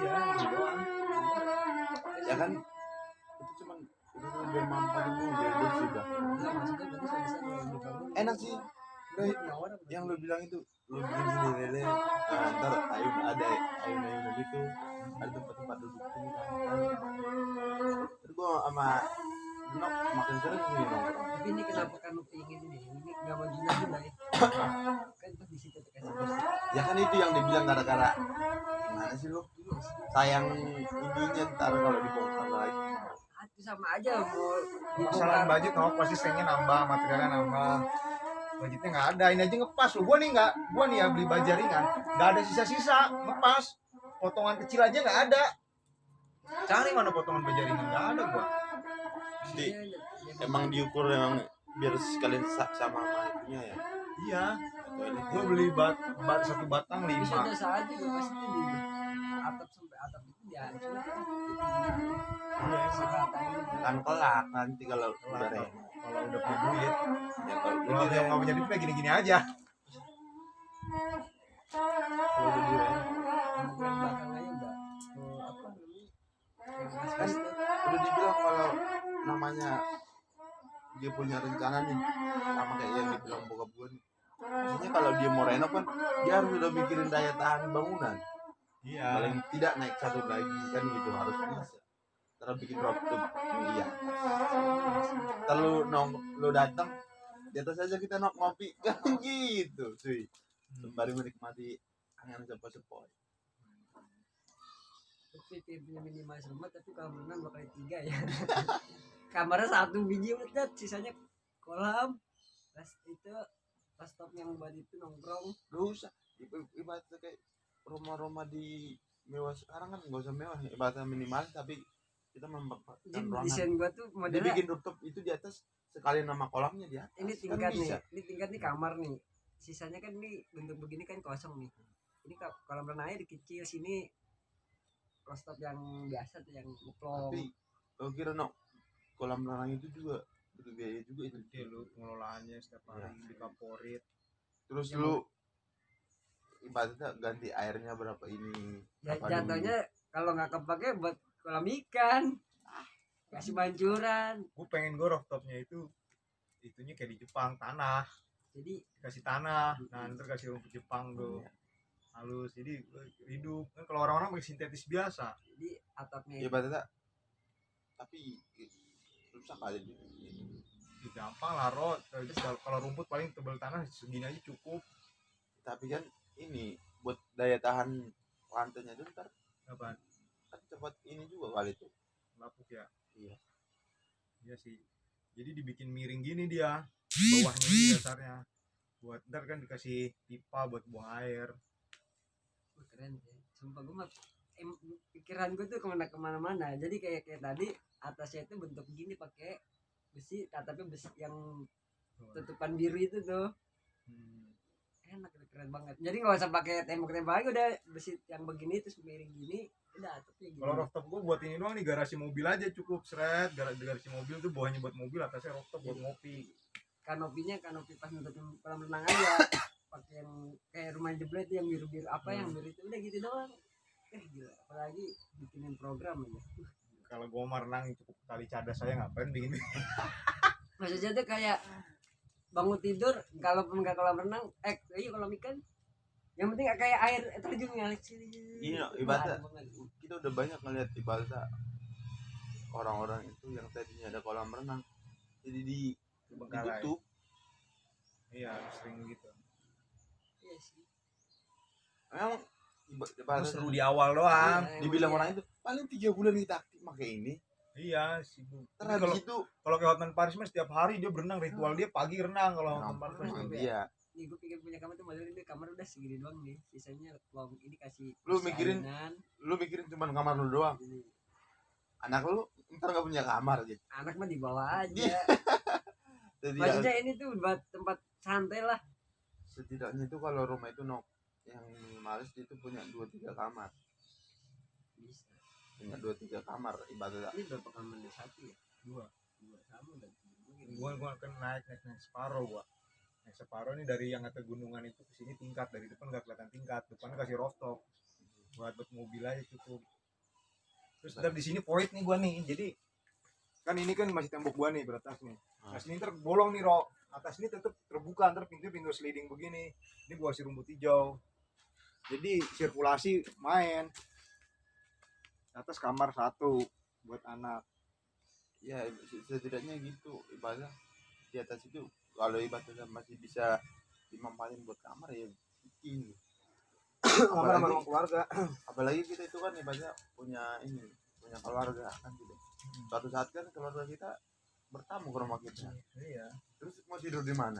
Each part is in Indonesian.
Iya, gitu doang. Ya kan itu cuman biar mampang itu biar bersih dah. Enggak, maksudnya berarti sudah bisa kalau dibangun. Enak sih. Yang lu bilang itu lu bikin sendiri deh. Ntar ayun gitu. Ada tempat-tempat duduk sini kan. Terus gua sama Nok makin sering sini nongkrong. Tapi ini kenapa kan lu pengen ini nggak mau gila ya? Kan pas di situ tuh kasih bos. Ya kan itu yang dibilang gara-gara gimana sih lu? Sayang ininya ntar kalau dibongkar lagi. Itu sama aja mau Masalah budget pasti seringnya nambah, materialnya nambah. Budgetnya nggak ada, ini aja ngepas loh. Gua nih ya beli baja ringan, nggak ada sisa-sisa, ngepas. Potongan kecil aja nggak ada. Cari mana potongan baja ringan, nggak ada gua. Jadi emang diukur emang biar sekalian sama itunya ya. Iya. Gua beli satu batang 5. Sudah saat juga pasti di atap sampai atap itu dihancur. Kan kelak nanti kalau udah punya duit. Ya kalau Kalau yang nggak punya duit kayak gini-gini aja. kalau udah duit kan udah dibilang kalau namanya dia punya rencana nih sama kayak yang dibilang bokap gue nih. Maksudnya kalau dia mau renov kan dia harus udah mikirin daya tahan bangunan. Iya. Paling tidak naik satu lagi kan gitu harus bisa. Terus bikin rooftop iya. Terlalu lu datang di atas aja kita ngopi kan gitu cuy. Sembari menikmati angin sepoi-sepoi. Tapi punya minimalis rumah tapi kalau berenang bakal 3 ya. Kamarnya 1 biji udah, sisanya kolam. Pas top yang buat itu nongkrong. Gak usah ibaratnya kayak rumah-rumah di mewah sekarang kan nggak usah mewah ibaratnya minimal tapi kita memanfaatkan ruangan. Desain gua tuh modelnya dibikin rooftop itu di atas sekali nama kolamnya di atas. Ini tingkat kan nih, ini tingkat nih kamar nih. Sisanya kan nih bentuk begini kan kosong nih. Ini kolam renangnya kecil sini. Rooftop yang biasa tuh yang ngeplong. Tapi lo kira kolam renang itu juga butuh biaya juga itu. Iya lu pengelolaannya setiap hari di favorit. Terus lu ibaratnya ganti airnya berapa ini? Ya, jatuhnya kalau nggak kepake buat kolam ikan. Kasih bancuran. Gue pengen rooftopnya itunya kayak di Jepang tanah. Jadi kasih tanah, nah ntar kasih rumput Jepang tuh. Halus, jadi hidup kan kalau orang-orang pakai sintetis biasa. Jadi atapnya ya ibaratnya tapi susah kali gitu. Gampang lah kalau rumput paling tebal tanah segini aja cukup. Tapi kan ini buat daya tahan lantainya itu ntar Apaan? Kan cepat ini juga kali tuh Lapuk ya. Iya sih. Jadi dibikin miring gini dia, bawahnya ini dasarnya. Buat ntar kan dikasih pipa buat buang air. Keren ya. Sumpah gue mah pikiran gue tuh kemana-mana. Jadi kayak tadi atasnya itu bentuk gini pakai besi, atapnya besi yang tutupan biru itu tuh. Enak, keren banget. Jadi nggak usah pakai tembok-tembok lagi, udah besi yang begini terus miring gini, udah atapnya gini. Kalau rooftop gue buat ini doang nih, garasi mobil aja cukup seret. Garasi mobil tuh bawahnya buat mobil, atasnya rooftop buat ngopi. Kanopi pas nutupin kolam renang aja. Pakai yang kayak rumah jebret yang biru-biru yang biru itu udah gitu doang. Gila, apalagi bikinin program aja. Kalau gue mau renang cukup kali cadas saya ngapain bikin. Maksudnya tuh kayak bangun tidur kalau nggak kolam renang kolam ikan yang penting kayak air terjun ngalir. Iya ibaratnya kita udah banyak ngeliat ibaratnya orang-orang itu yang tadinya ada kolam renang jadi ditutup. Iya sering gitu. Iya sih. Memang seru di awal doang. Dibilang orang itu paling 3 bulan kita aktif pakai ini. Iya sibuk. Terus itu kalau ke Hotman Paris mah setiap hari dia berenang, ritual dia pagi renang kalau Hotman Paris. Iya. Nih gue pikir punya kamar tuh model ini kamar udah segini doang nih, sisanya uang ini kasih. Lu mikirin cuma kamar lu doang. Anak lu ntar nggak punya kamar gitu. Anak mah dibawa aja. Maksudnya ini tuh buat tempat santai lah. Setidaknya itu kalau rumah itu yang minimalis itu punya 2-3 kamar. Bisa. Punya 2-3 kamar ibaratnya. Ini berapa kamar nih? 1 ya? 2 sama dan gua akan naik separuh gua. Naik separuh ini dari yang atas gunungan itu ke sini tingkat, dari depan nggak kelihatan tingkat, depan kasih rooftop buat mobil aja cukup. Terus ntar di sini void nih gua nih, jadi kan ini kan masih tembok gua nih beratas nih. Nah sini ntar bolong nih Ro, atas ini tetap terbuka, ntar pintu sliding begini. Ini gua kasih rumput hijau, jadi sirkulasi main. Atas kamar satu buat anak. Ya setidaknya gitu ibaratnya di atas itu kalau ibaratnya masih bisa dimanfaatin buat kamar ya bikin. Kamar sama Apalagi ruang keluarga. apalagi kita itu kan ibaratnya punya keluarga kan gitu. Suatu saat kan keluarga kita bertamu ke rumah kita, Iya. terus mau tidur di mana?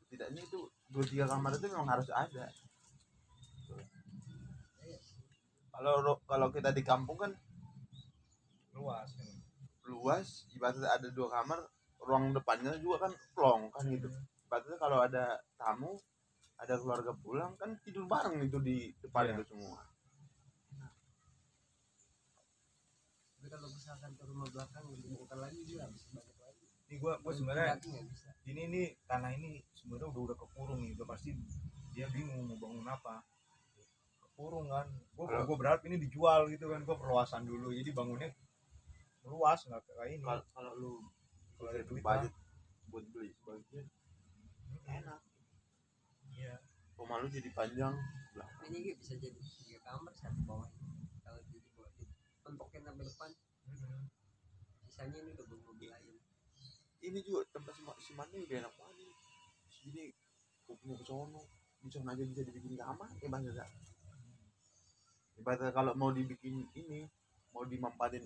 Setidaknya itu 2-3 kamar itu memang harus ada. Kalau kita di kampung kan Luas. luas, ibaratnya ada 2 kamar, ruang depannya juga kan plong kan gitu. Ibaratnya kalau ada tamu, ada keluarga pulang kan tidur bareng itu di depan Iya. itu semua. Tapi kalau misalkan ke rumah belakang dibuka lagi dia bisa balik lagi. Ini gua sebenarnya Berarti nggak bisa. ini nih tanah ini sebenarnya udah kekurung nih, udah pasti dia bingung mau bangun apa. Kekurung kan. Gua berharap ini dijual gitu kan, gua perluasan dulu. Jadi bangunnya luas nggak kayak ini. Kalau lu Kalau ada duit budget buat beli sebagian enak, Iya. rumah lu jadi panjang lah. Ini juga bisa jadi 3 kamar satu bawah. Kalau jadi buat pentokin sampai depan, sisanya ini udah buat mobil lain. Ini juga tempat semuanya udah enak banget sini, punya ke sono di sono aja bisa dibikin kamar ibaratnya. Ibaratnya kalau mau dibikin ini, mau dimanfaatin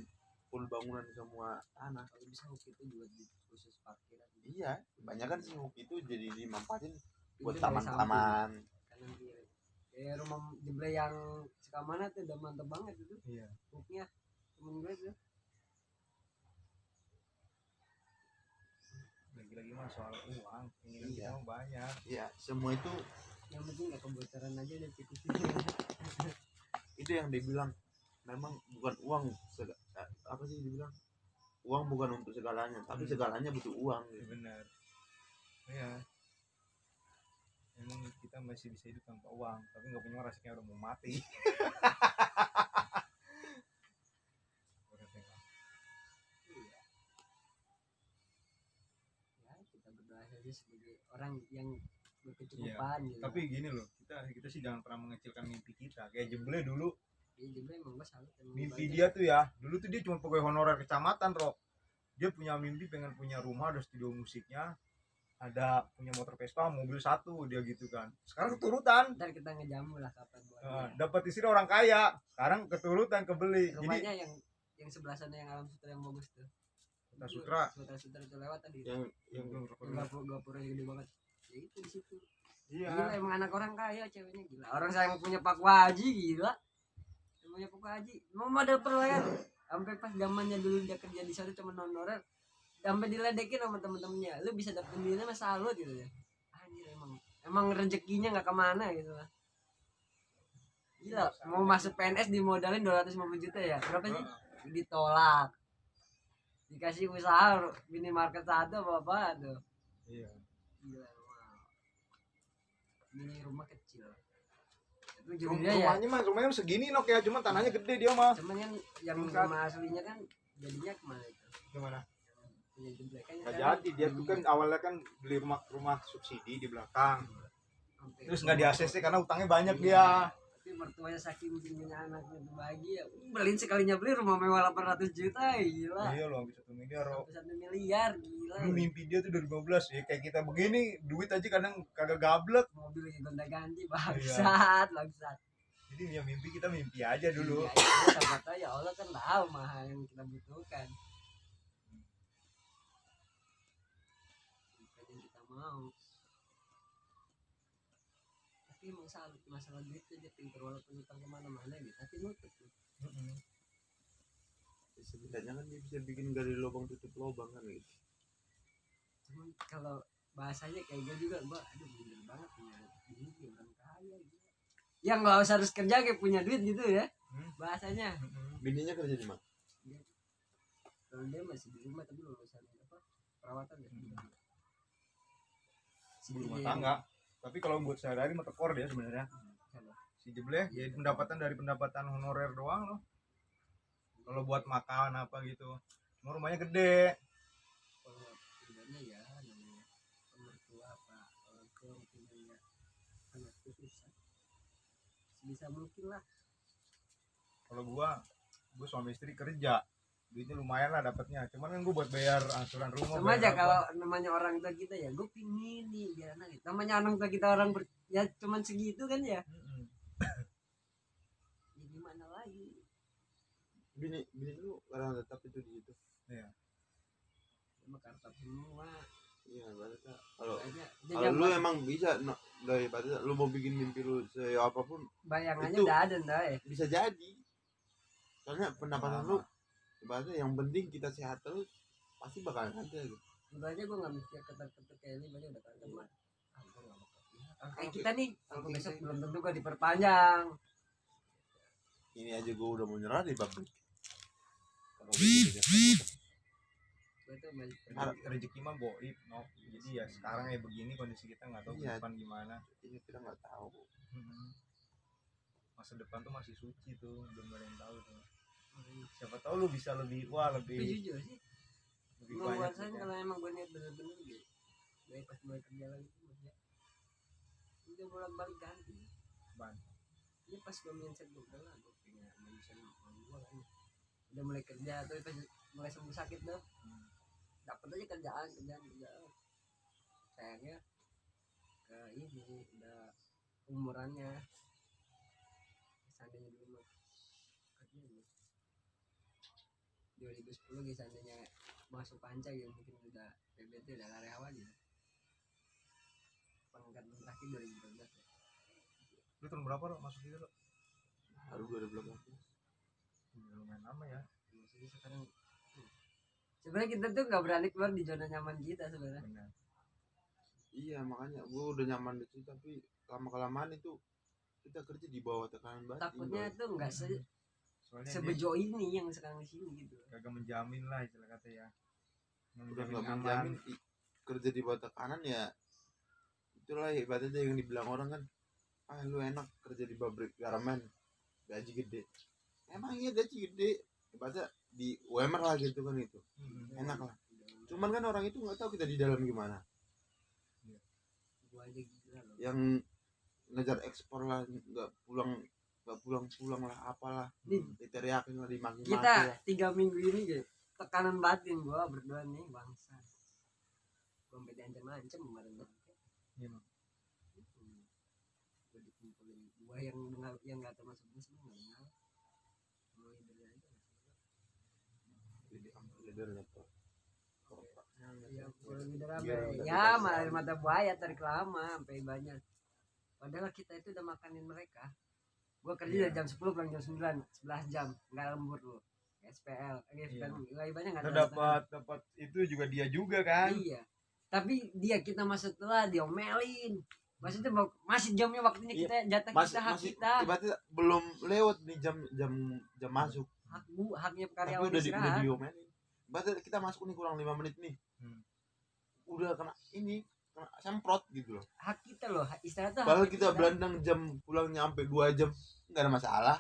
full bangunan semua tanah. Kalau bisa hook itu juga di khusus parkiran. Iya, banyak kan sih hook itu jadi dimanfaatin buat Pintu dari taman-taman. samping, kanan kiri. Kayak rumah jeble yang sekamana tuh udah mantep banget itu. Iya. Hooknya temen gue tuh. Lagi-lagi mah soal uang, keinginan Iya. kita mah banyak. Iya, semua itu Yang penting nggak kebocoran aja udah cukup. itu yang dibilang memang bukan uang apa sih dibilang uang bukan untuk segalanya, tapi segalanya butuh uang Ya, gitu. benar. Iya. Emang kita masih bisa hidup tanpa uang, tapi nggak punya rasanya udah mau mati. Iya. Ya kita berdoa saja sebagai orang yang berkecukupan gitu. Tapi gini loh, kita sih jangan pernah mengecilkan mimpi kita. Kayak Jemble dulu, Dia jeble emang gue salut emang mimpi banyak. dia tuh ya, dulu tuh dia cuma pegawai honorer kecamatan, Bro. Dia punya mimpi pengen punya rumah, ada studio musiknya, ada punya motor Vespa, mobil satu, dia gitu kan. Sekarang keturutan. Ntar kita ngejamu lah kapan buat Dapat istri orang kaya, sekarang keturutan kebeli. Jadi rumahnya yang sebelah sana yang Alam Sutra yang bagus tuh. Kota Sutra Sutra itu lewat tadi. yang belum Yang gapurnya gede banget. Ya itu di situ. iya. Gila emang anak orang kaya ceweknya gila. Orang saya yang punya Pak Waji gila. Yang punya Pak Waji. Mau modal perlayan. Sampai pas zamannya dulu dia kerja di sana cuma honorer. Sampai diledekin sama temen-temennya. Lu bisa dapet duitnya mah salut gitu ya. Anjir emang rezekinya nggak kemana gitu lah. Gila, mau masuk PNS dimodalin 250 juta ya. Berapa sih? Ditolak. Dikasih usaha minimarket satu apa tuh. Iya. Gila wow. Ini rumah kecil. Itu jadinya ya. Rumahnya segini nok ya, cuma tanahnya gede dia mah. Cuman kan yang rumah aslinya kan jadinya kemana itu? Gimana? Punya jemblekan Nggak jadi, dia tuh kan awalnya kan beli rumah subsidi di belakang. Terus nggak di ACC karena utangnya banyak dia. Tapi mertuanya saking tingginya anaknya tuh bahagia. Beliin sekalinya beli rumah mewah 800 juta gila. Iya loh, bisa 1 miliar. Sampai 1 miliar gila. Lu mimpi dia tuh 2015 ya, kayak kita begini duit aja kadang kagak gablek. Mobil gonta ganti bangsat. Jadi ya mimpi kita mimpi aja dulu. Ya, itu sama tahu ya Allah kan tahu mahal yang kita butuhkan. Bukan yang kita mau. Tapi emang masalah duit aja pinter walaupun utang kemana-mana gitu. Tapi nutup tuh. setidaknya kan dia bisa bikin gali lubang tutup lubang kan gitu. Cuman kalau bahasanya kayak gue juga gue aduh bener banget punya duit orang kaya gitu. Ya nggak usah harus kerja kayak punya duit gitu ya. Bahasanya. Bininya kerja di mana? Kalau dia masih di rumah tapi lulusan apa? Perawatan ya. Ibu rumah tangga. Tapi kalau buat sehari-hari mah tekor dia sebenarnya. si jebleh jadi pendapatan dari pendapatan honorer doang loh kalau buat makan apa gitu. Cuma rumahnya gede. Kalau tidaknya ya namanya pemertua apa orang tua mungkin ya anak itu susah sebisa mungkin lah. Kalau gue suami istri kerja, duitnya lumayan lah dapatnya. Cuman kan gue buat bayar angsuran rumah. Sama aja bayar apa. kalau namanya orang tua kita ya gue pingin nih biar anak gitu. Namanya orang tua kita orang ya cuman segitu kan ya. Mm-mm. Ya gimana lagi. Bini lu orang tetap itu di situ. Iya. Cuma kartu semua. Iya, berarti kalau Kayaknya lu emang bisa dari berarti lu mau bikin mimpi lu apapun bayangannya itu udah ada ndak ya. bisa jadi. Soalnya pendapatan lu Lama. ibaratnya yang penting kita sehat terus pasti bakalan ada gitu. Sebenarnya gue nggak mikir ketat-ketat kayak ini banyak udah kagak mah. Gue nggak bakal. Kayak Oke. kita nih, aku Oke, besok oke. belum tentu gue diperpanjang. Ini aja gua udah mau nyerah di pabrik. Kalau begitu ya. Gue tuh balik Rezeki mah goib, no. Jadi ya sekarang ya begini kondisi kita nggak tahu ke Iya. depan gimana. Ini kita nggak tahu. Masa depan tuh masih suci tuh, belum ada yang tahu tuh. Siapa tahu lu bisa lebih Tapi lebih jujur sih, banyak. menguasain gitu ya. kalau emang gue niat bener-bener gitu. Gue pas mulai kerja lagi tuh maksudnya udah bolak-balik ganti. Ban. Ini pas gue mindset gue udah lah gue punya mindset gue kan. Udah mulai kerja tuh pas mulai sembuh sakit dah. Dapat aja kerjaan. Sayangnya ke ini udah umurannya. Seandainya dulu mah kerja nih 2010 gitu seandainya masuk panca gitu mungkin udah PBT udah karyawan gitu. Pangkat terakhir 2012 ya. Lu tahun berapa lo masuk itu lo? Baru 2018. Lumayan lama ya. Maksudnya sekarang sebenarnya kita tuh nggak berani keluar di zona nyaman kita sebenarnya. Benar. Iya, makanya gua udah nyaman di situ tapi lama-kelamaan itu kita kerja di bawah tekanan batin. Takutnya Boy. tuh nggak Soalnya sebejo ini yang sekarang di sini gitu. dia kagak menjamin lah istilah kata ya. Udah nggak menjamin kerja di bawah tekanan ya. Itulah ibaratnya yang dibilang orang kan, lu enak kerja di pabrik garmen, gaji gede. Emang iya gaji gede, ibaratnya di UMR lah gitu kan itu, enak lah. Cuman kan orang itu nggak tahu kita di dalam gimana. Gua aja gila loh. Yang ngejar ekspor lah, nggak pulang lah, apalah, diteriakin lah, dimaki-maki Kita lah. 3 minggu ini gitu tekanan batin gua berdua nih bangsa. Gua sampai diancam-ancam kemarin tuh. Iya, Bang. Gua dikumpulin gua yang nggak termasuk bus mah nggak kenal. Mau leader aja. Leader laptop. Ya, gua leader apa? Biar nggak Ya, dikasih malah tahu. mata buaya tarik lama sampai banyak. Padahal kita itu udah makanin mereka. Gua kerja Iya. dari jam 10 pulang jam 9, 11 jam. Enggak lembur lu. SPL, Iya. banyak enggak Kita dapat itu juga dia juga kan. Iya. Tapi dia kita masuk telah diomelin. Maksudnya masih jamnya waktunya Iya, kita jatah kita hak masih kita. ibaratnya belum lewat nih jam masuk. Haknya Tapi karyawan udah istirahat. diomelin. Ibaratnya kita masuk nih kurang 5 menit nih. Udah kena semprot gitu loh. Hak kita loh, istirahat tuh. Padahal hak kita belandang jam pulangnya sampai 2 jam nggak ada masalah.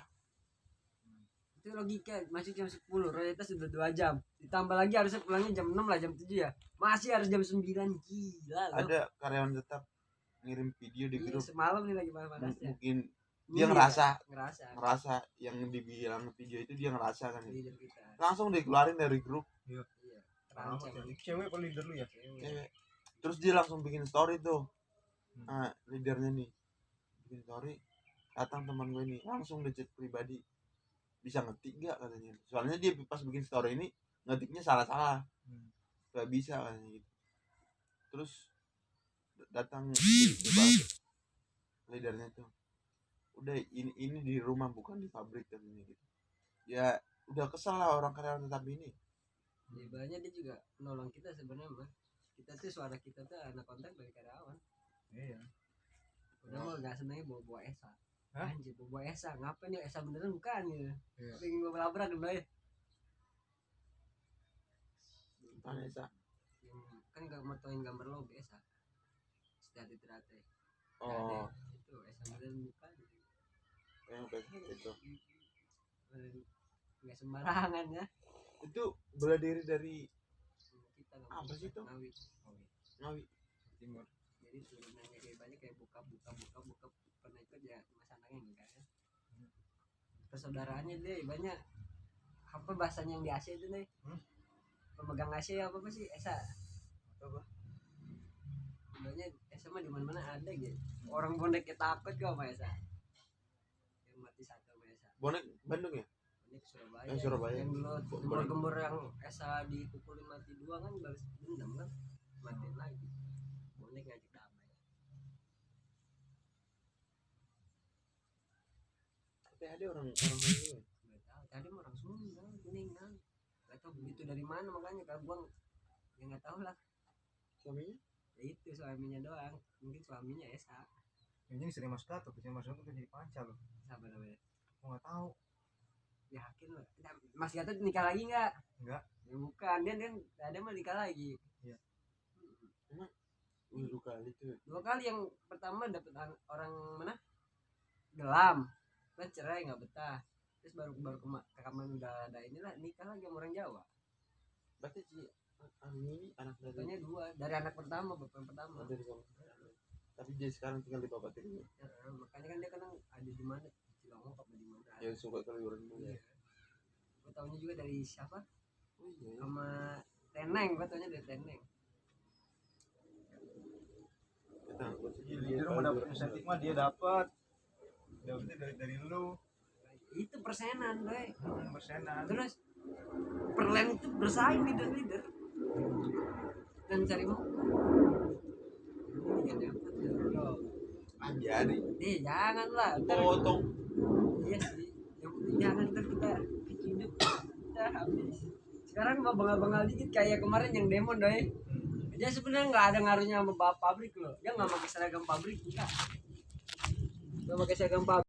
Itu logika, masuk jam 10, royalitas sudah 2 jam. Ditambah lagi harusnya pulangnya jam 6 lah, jam 7 ya. Masih harus jam 9, gila loh. Ada karyawan tetap ngirim video di Iya, grup. semalam nih lagi panas-panasnya. Mungkin Ini dia ya, ngerasa ngerasa yang dibilang video itu dia ngerasa kan. leader kita. Langsung dikeluarin dari grup. Iya, Sama terancam. cewek apa leader lu ya? Cewek. Cewek. Terus dia langsung bikin story tuh. Hmm. Leadernya nih bikin story, datang teman gue nih langsung di chat pribadi, bisa ngetik gak katanya. Soalnya dia pas bikin story ini ngetiknya salah-salah, gak bisa katanya gitu. Terus datang dibalas leadernya tuh, udah ini di rumah bukan di pabrik katanya gitu. Ya udah kesel lah orang karyawan tetap ini. Ya, banyak dia juga nolong kita sebenarnya mah. Kita tuh suara kita tuh anak kontak dari karyawan. Iya. Udah mah gak senengnya bawa Esa. Hah? Anjir bawa Esa, ngapain ya Esa beneran bukan gitu. Iya. Pengen gua labrak dulu ya. Vanessa. Kan gak motoin gambar logo Esa. Setiap terate. Oh, Itu Esa beneran bukan. yang PSK itu nggak sembarangan ya. itu bela diri dari Kita nggak apa boleh sih itu? Ngawi. Ngawi. Timur. Jadi turunannya kayak banyak kayak buka pernah ikut ya mas anaknya enggak ya. Persaudaraannya deh banyak apa bahasanya yang di AC itu nih. Pemegang AC apa sih Esa Apa? sebenarnya Esa mah di mana ada gitu orang boneknya takut kok sama Esa yang mati satu sama Esa Bonek Bandung ya? bonek Surabaya Yang Surabaya. yang dulu Bonek. gembor yang Esa dipukulin mati dua kan balas dendam kan matiin lagi bonek ngajak damai Tapi ada orang Bandung. nggak tahu tadi mah orang Sunda meninggal nggak tahu begitu dari mana makanya kalau gua ya nggak tahu lah Suaminya? ya itu suaminya doang mungkin suaminya Esa Ini sering masuk Gatot, sering masuk Gatot jadi pancal loh. siapa namanya Gua nggak tahu. yakin lah nah, Mas Gatot nikah lagi nggak Nggak. ya bukan dia ada mah nikah lagi Iya. Dua kali tuh. dua kali yang pertama dapet orang mana gelam kan cerai nggak betah terus baru ke kamar udah ada inilah nikah lagi sama orang Jawa Berarti si ini anak dari katanya dua dari anak pertama bapak yang pertama dari kamu. Tapi dia sekarang tinggal di Bapak Tiri. ya, makanya kan dia kan ada di mana di Cilongok apa di mana Yang suka keliuran dulu ya. gue taunya juga dari siapa Oh iya. sama Teneng gue taunya dari Teneng Kita angkut sih. Dia mau dapat insentif mah dia dapat. Dapatnya dari lu. itu persenan doi Persenan. terus perlen itu bersaing leader dan cari muka ini dapat ya Anjari. jangan lah ntar Potong. iya sih yang penting jangan ntar kita keciduk udah habis sekarang mau bengal-bengal dikit kayak kemarin yang demo doi dia sebenarnya nggak ada ngaruhnya sama pabrik loh dia nggak pakai seragam pabrik enggak nggak pakai seragam pabrik